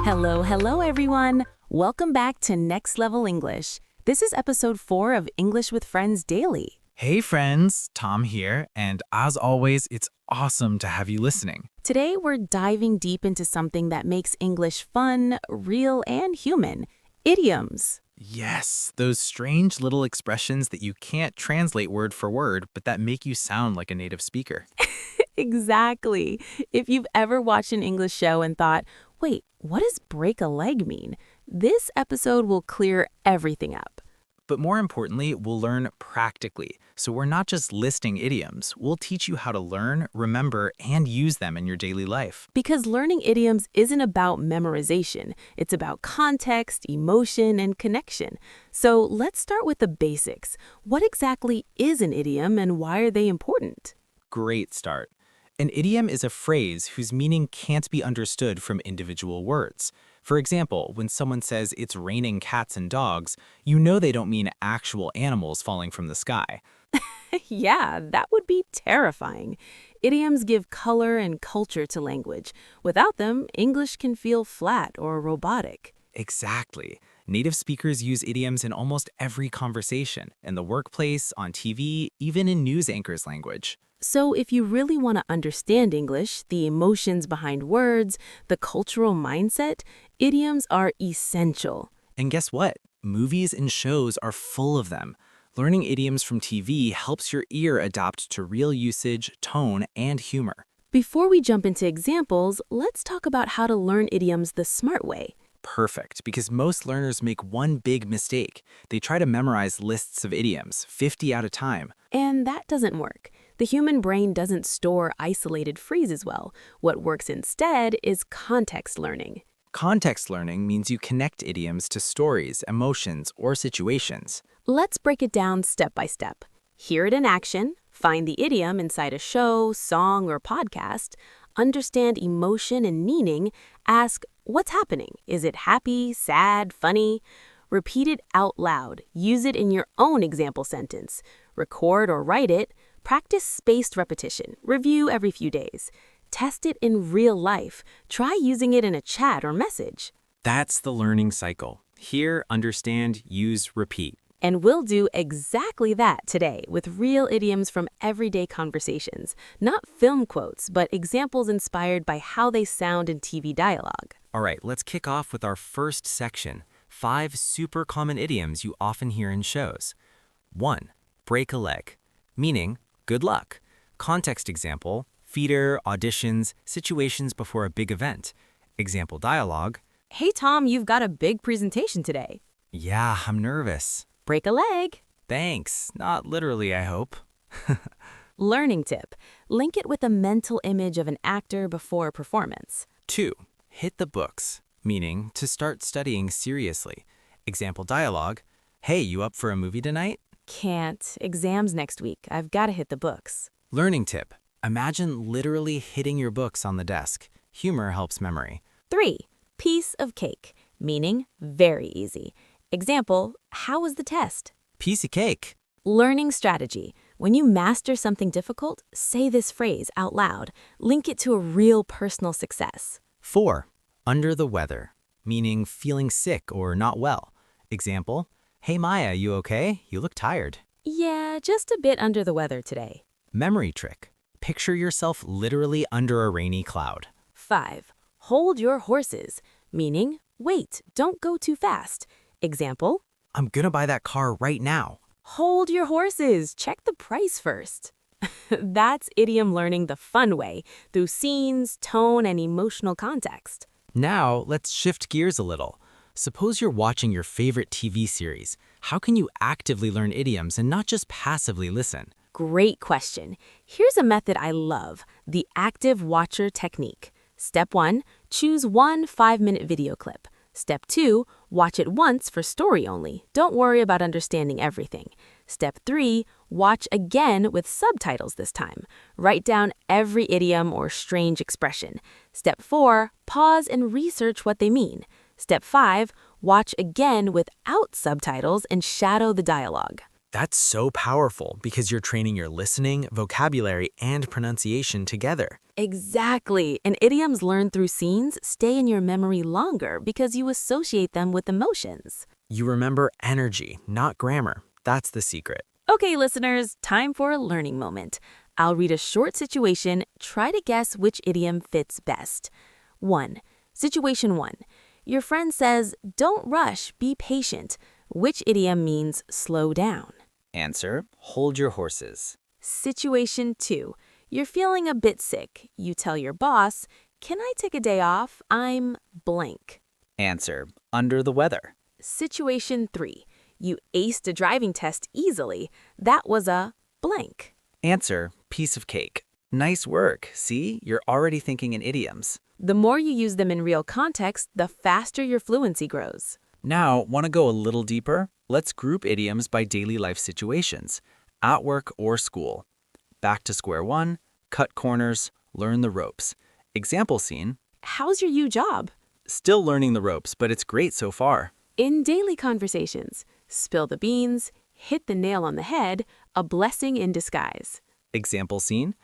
Hello, everyone. Welcome back to Next Level English. This is episode 4 of English with Friends Daily. Hey friends, Tom here, and as always, it's awesome to have you listening. Today, we're diving deep into something that makes English fun, real, and human: idioms. Yes, those strange little expressions that you can't translate word for word, but that make you sound like a native speaker. Exactly. If you've ever watched an English show and thought, wait, what does break a leg mean? This episode will clear everything up. But more importantly, we'll learn practically. So we're not just listing idioms, we'll teach you how to learn, remember, and use them in your daily life. Because learning idioms isn't about memorization. It's about context, emotion, and connection. So let's start with the basics. What exactly is an idiom and why are they important? Great start. An idiom is a phrase whose meaning can't be understood from individual words. For example, when someone says it's raining cats and dogs, you know they don't mean actual animals falling from the sky. Yeah, that would be terrifying. Idioms give color and culture to language. Without them, English can feel flat or robotic. Exactly. Native speakers use idioms in almost every conversation, in the workplace, on TV, even in news anchors' language. So if you really want to understand English, the emotions behind words, the cultural mindset, idioms are essential. And guess what? Movies and shows are full of them. Learning idioms from TV helps your ear adapt to real usage, tone, and humor. Before we jump into examples, let's talk about how to learn idioms the smart way. Perfect, because most learners make one big mistake. They try to memorize lists of idioms, 50 at a time. And that doesn't work. The human brain doesn't store isolated phrases well. What works instead is context learning. Context learning means you connect idioms to stories, emotions, or situations. Let's break it down step by step. Hear it in action, find the idiom inside a show, song, or podcast, understand emotion and meaning, ask, what's happening? Is it happy, sad, funny? Repeat it out loud. Use it in your own example sentence. Record or write it. Practice spaced repetition. Review every few days. Test it in real life. Try using it in a chat or message. That's the learning cycle. Hear, understand, use, repeat. And we'll do exactly that today with real idioms from everyday conversations. Not film quotes, but examples inspired by how they sound in TV dialogue. All right, let's kick off with our first section, 5 super common idioms you often hear in shows. 1. Break a leg, meaning good luck. Context example, theater, auditions, situations before a big event. Example dialogue. Hey Tom, you've got a big presentation today. Yeah, I'm nervous. Break a leg. Thanks. Not literally, I hope. Learning tip. Link it with a mental image of an actor before a performance. 2. Hit the books, meaning to start studying seriously. Example dialogue. Hey, you up for a movie tonight? Can't. Exams next week. I've got to hit the books. Learning tip. Imagine literally hitting your books on the desk. Humor helps memory. 3. Piece of cake, meaning very easy. Example, how was the test? Piece of cake. Learning strategy. When you master something difficult, say this phrase out loud. Link it to a real personal success. 4. Under the weather, meaning feeling sick or not well. Example, hey Maya, you okay? You look tired. Yeah, just a bit under the weather today. Memory trick. Picture yourself literally under a rainy cloud. 5. Hold your horses, meaning wait, don't go too fast. Example, I'm gonna buy that car right now. hold your horses, check the price first. That's idiom learning the fun way, through scenes, tone, and emotional context. Now, let's shift gears a little. Suppose you're watching your favorite TV series. How can you actively learn idioms and not just passively listen? Great question. Here's a method I love, the active watcher technique. Step 1, choose one 5-minute video clip. Step 2, watch it once for story only. Don't worry about understanding everything. Step 3, watch again with subtitles this time. Write down every idiom or strange expression. Step 4, pause and research what they mean. Step 5, watch again without subtitles and shadow the dialogue. That's so powerful because you're training your listening, vocabulary, and pronunciation together. Exactly. And idioms learned through scenes stay in your memory longer because you associate them with emotions. You remember energy, not grammar. That's the secret. Okay, listeners, time for a learning moment. I'll read a short situation. Try to guess which idiom fits best. 1. Situation 1. Your friend says, "Don't rush, be patient." Which idiom means slow down? Answer, hold your horses. Situation 2. You're feeling a bit sick. You tell your boss, "Can I take a day off? I'm blank." Answer, under the weather. Situation 3. You aced a driving test easily. That was a blank. Answer, piece of cake. Nice work. See, you're already thinking in idioms. The more you use them in real context, the faster your fluency grows. Now, want to go a little deeper? Let's group idioms by daily life situations, at work or school. Back to square one, cut corners, learn the ropes. Example scene, How's your you job? still learning the ropes, but it's great so far. In daily conversations, spill the beans, hit the nail on the head, a blessing in disguise. Example scene,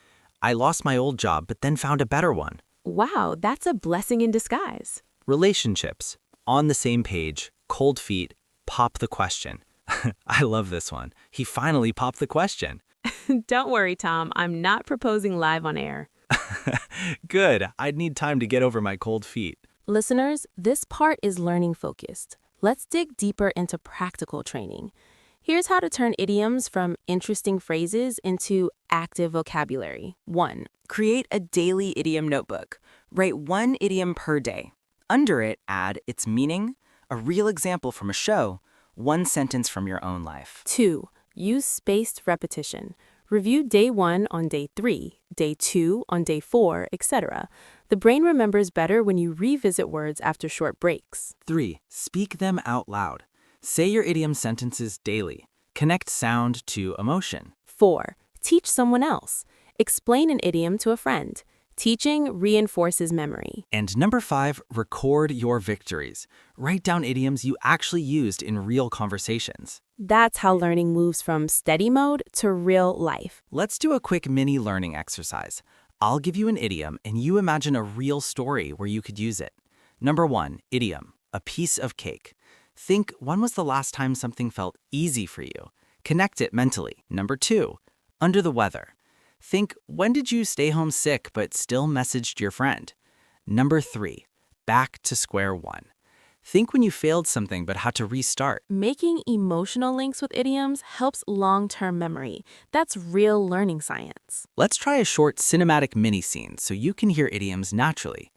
I lost my old job but then found a better one. Wow, that's a blessing in disguise. Relationships, on the same page, cold feet, pop the question. I love this one. He finally popped the question. Don't worry, Tom, I'm not proposing live on air. Good, I'd need time to get over my cold feet. Listeners, this part is learning focused. Let's dig deeper into practical training. Here's how to turn idioms from interesting phrases into active vocabulary. 1. Create a daily idiom notebook. Write one idiom per day. Under it, add its meaning, a real example from a show, one sentence from your own life. 2. Use spaced repetition. Review day 1 on day 3, day 2 on day 4, etc. The brain remembers better when you revisit words after short breaks. 3. Speak them out loud. Say your idiom sentences daily. Connect sound to emotion. 4. Teach someone else. Explain an idiom to a friend. Teaching reinforces memory. And number 5, record your victories. Write down idioms you actually used in real conversations. That's how learning moves from steady mode to real life. Let's do a quick mini learning exercise. I'll give you an idiom and you imagine a real story where you could use it. Number 1, idiom, a piece of cake. Think, when was the last time something felt easy for you? Connect it mentally. Number 2, under the weather. Think, when did you stay home sick but still messaged your friend? Number 3, back to square one. Think when you failed something but had to restart. Making emotional links with idioms helps long-term memory. That's real learning science. Let's try a short cinematic mini scene so you can hear idioms naturally.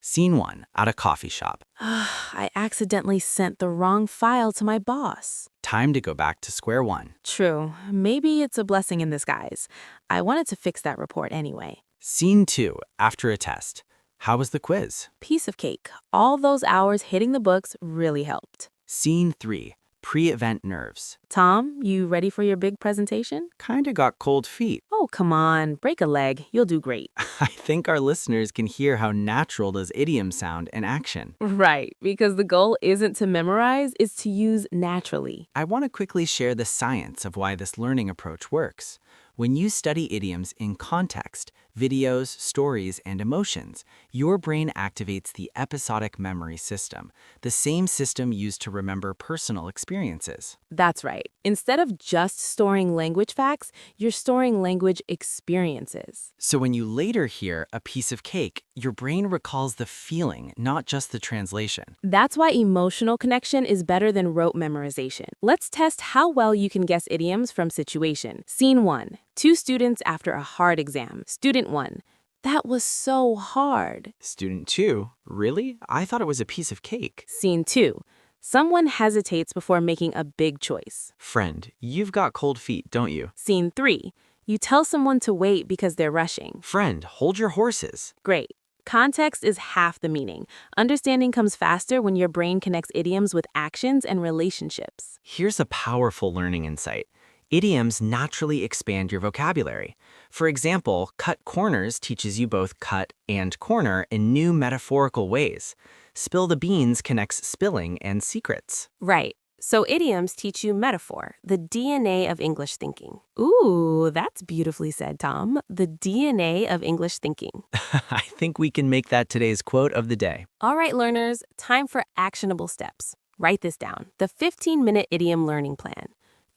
Scene 1, at a coffee shop. I accidentally sent the wrong file to my boss. Time to go back to square one. True. Maybe it's a blessing in disguise. I wanted to fix that report anyway. Scene 2, after a test. How was the quiz? Piece of cake. All those hours hitting the books really helped. Scene 3, pre-event nerves. Tom, you ready for your big presentation? Kinda got cold feet. Oh, come on. Break a leg. You'll do great. I think our listeners can hear how natural those idioms sound in action. Right, because the goal isn't to memorize, it's to use naturally. I want to quickly share the science of why this learning approach works. When you study idioms in context, videos, stories, and emotions, your brain activates the episodic memory system, the same system used to remember personal experiences. That's right. Instead of just storing language facts, you're storing language experiences. So when you later hear a piece of cake, your brain recalls the feeling, not just the translation. That's why emotional connection is better than rote memorization. Let's test how well you can guess idioms from situation. Scene 1. 2 students after a hard exam. Student 1. That was so hard. Student 2, really? I thought it was a piece of cake. Scene 2. Someone hesitates before making a big choice. Friend, you've got cold feet, don't you? Scene 3. You tell someone to wait because they're rushing. Friend, hold your horses. Great. Context is half the meaning. Understanding comes faster when your brain connects idioms with actions and relationships. Here's a powerful learning insight. Idioms naturally expand your vocabulary. For example, cut corners teaches you both cut and corner in new metaphorical ways. Spill the beans connects spilling and secrets. Right. So idioms teach you metaphor, the DNA of English thinking. Ooh, that's beautifully said, Tom. The DNA of English thinking. I think we can make that today's quote of the day. All right, learners, time for actionable steps. Write this down. The 15-minute idiom learning plan.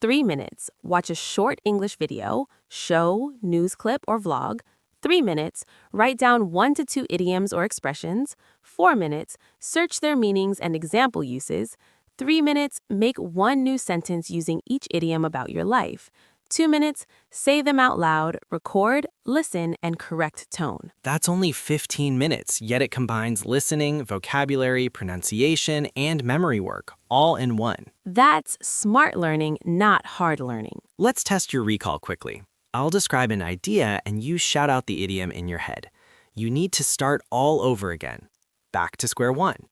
3 minutes, watch a short English video, show, news clip, or vlog. 3 minutes, write down 1 to 2 idioms or expressions. 4 minutes, search their meanings and example uses. 3 minutes, make 1 new sentence using each idiom about your life. 2 minutes, say them out loud, record, listen, and correct tone. That's only 15 minutes, yet it combines listening, vocabulary, pronunciation, and memory work, all in one. That's smart learning, not hard learning. Let's test your recall quickly. I'll describe an idea and you shout out the idiom in your head. You need to start all over again. Back to square one.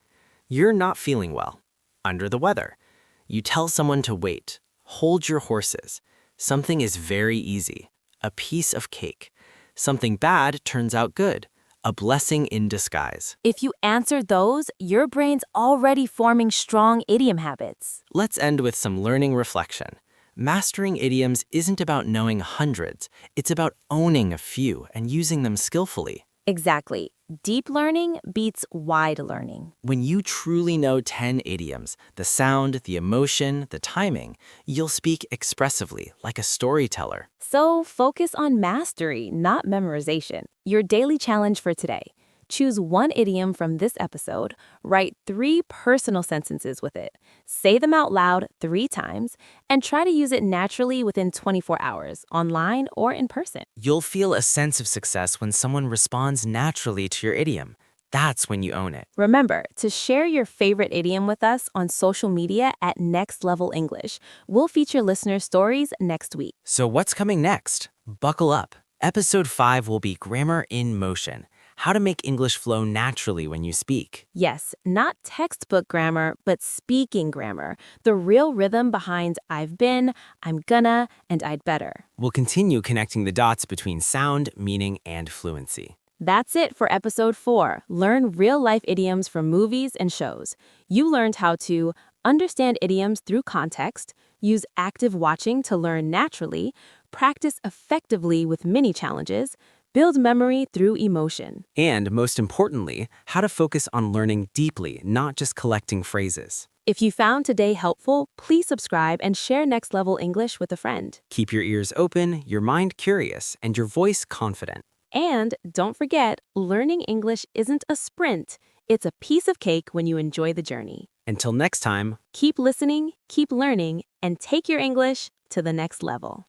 You're not feeling well. Under the weather. You tell someone to wait. Hold your horses. Something is very easy. A piece of cake. Something bad turns out good. A blessing in disguise. If you answered those, your brain's already forming strong idiom habits. Let's end with some learning reflection. Mastering idioms isn't about knowing hundreds. It's about owning a few and using them skillfully. Exactly. Deep learning beats wide learning. When you truly know 10 idioms, the sound, the emotion, the timing, you'll speak expressively, like a storyteller. So focus on mastery, not memorization. Your daily challenge for today. Choose 1 idiom from this episode, write 3 personal sentences with it, say them out loud 3 times, and try to use it naturally within 24 hours, online or in person. You'll feel a sense of success when someone responds naturally to your idiom. That's when you own it. Remember to share your favorite idiom with us on social media at Next Level English. We'll feature listener stories next week. So what's coming next? Buckle up. Episode 5 will be Grammar in Motion. How to make English flow naturally when you speak. Yes, not textbook grammar, but speaking grammar. The real rhythm behind I've been, I'm gonna, and I'd better. We'll continue connecting the dots between sound, meaning, and fluency. That's it for episode 4. Learn real-life idioms from movies and shows. You learned how to understand idioms through context, use active watching to learn naturally, practice effectively with mini challenges, build memory through emotion. And most importantly, how to focus on learning deeply, not just collecting phrases. If you found today helpful, please subscribe and share Next Level English with a friend. Keep your ears open, your mind curious, and your voice confident. And don't forget, learning English isn't a sprint. It's a piece of cake when you enjoy the journey. Until next time, Keep listening, keep learning, and take your English to the next level.